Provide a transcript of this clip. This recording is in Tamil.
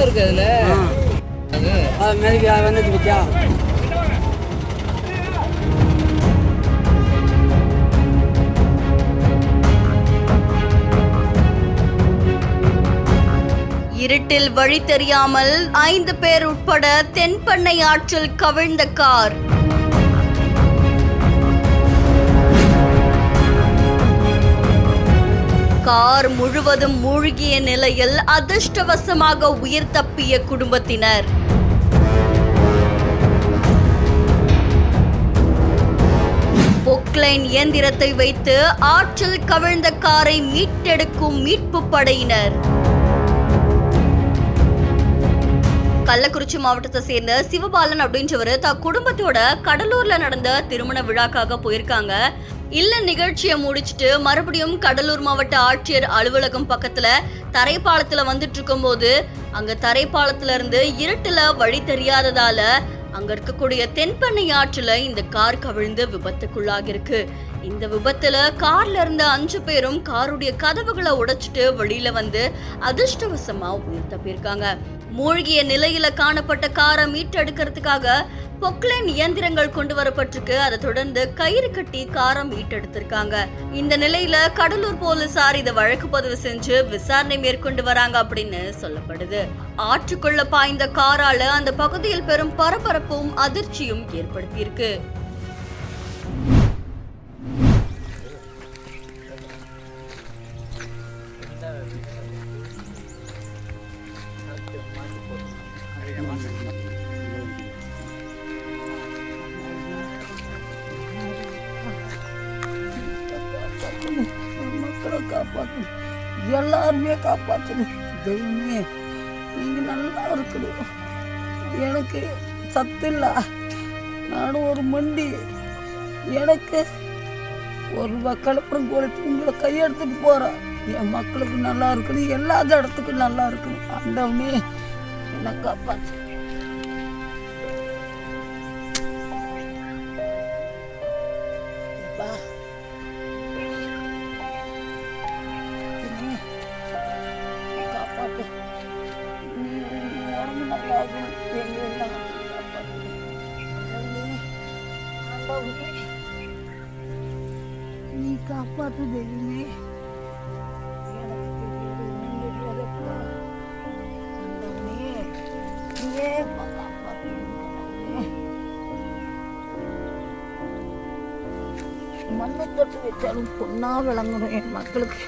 இருக்கு அதுல மேலே வந்து பத்தியா இருட்டில் வழி தெரியாமல் 5 பேர் உட்பட தென்பெண்ணை ஆற்றில் கவிழ்ந்த கார். கார் முழுவதும் மூழ்கிய நிலையில் அதிர்ஷ்டவசமாக உயிர் தப்பிய குடும்பத்தினர். பொக்லைன் இயந்திரத்தை வைத்து ஆற்றில் கவிழ்ந்த காரை மீட்டெடுக்கும் மீட்பு படையினர். கள்ளக்குறிச்சி மாவட்டத்தை சேர்ந்த சிவபாலன் அப்படின்றவர் குடும்பத்தோட கடலூர்ல நடந்த திருமண விழாக்காக போயிருக்காங்க. இல்ல நிகழ்ச்சியை முடிச்சுட்டு மறுபடியும் கடலூர் மாவட்ட ஆட்சியர் அலுவலகம் பக்கத்துல தரைப்பாலத்துல வந்துட்டு இருக்கும் போது அங்க தரைப்பாலத்துல இருந்து இருட்டுல வழி தெரியாததால அங்க இருக்கக்கூடிய தென்பெண்ணை ஆற்றுல இந்த கார் கவிழ்ந்து விபத்துக்குள்ளாகிருக்கு. இந்த விபத்துல கார்ல இருந்த 5 பேரும் காருடைய கதவுகளை உடைச்சிட்டு வெளியில வந்து அதிர்ஷ்டவசமா உயிர் தப்பியிருக்காங்க. மூழ்கிய நிலையில காணப்பட்ட காரை மீட்டெடுக்கிறதுக்காக பொக்லைன் இயந்திரங்கள் கொண்டு வரப்பட்டிருக்கு. அதை தொடர்ந்து கயிறு கட்டி காரை மீட்டெடுத்திருக்காங்க. இந்த நிலையில கடலூர் போலீசார் இதை வழக்கு பதிவு செஞ்சு விசாரணை மேற்கொண்டு வராங்க அப்படின்னு சொல்லப்படுது. ஆற்றுக்குள்ள பாய்ந்த காரால அந்த பகுதியில் பெரும் பரபரப்பும் அதிர்ச்சியும் ஏற்படுத்தியிருக்கு. மக்களை காப்பாற்றணும், எல்லாருமே காப்பாற்றணும். தெய்வமே நீங்க நல்லா இருக்கணும். எனக்கு சத்து இல்லை, நானும் ஒரு மண்டி. எனக்கு ஒரு கலப்படம் கொடுத்து உங்களை கையெடுத்துட்டு போறேன். என் மக்களுக்கு நல்லா இருக்கணும், எல்லா இடத்துக்கும் நல்லா இருக்கணும். ஆண்டவனே என்னை காப்பாற்று. நீ காப்பாற்று தெய்வமே. மண்ணை தொட்டு வச்சாலும் பொண்ணா விளங்கணும் என் மக்களுக்கு.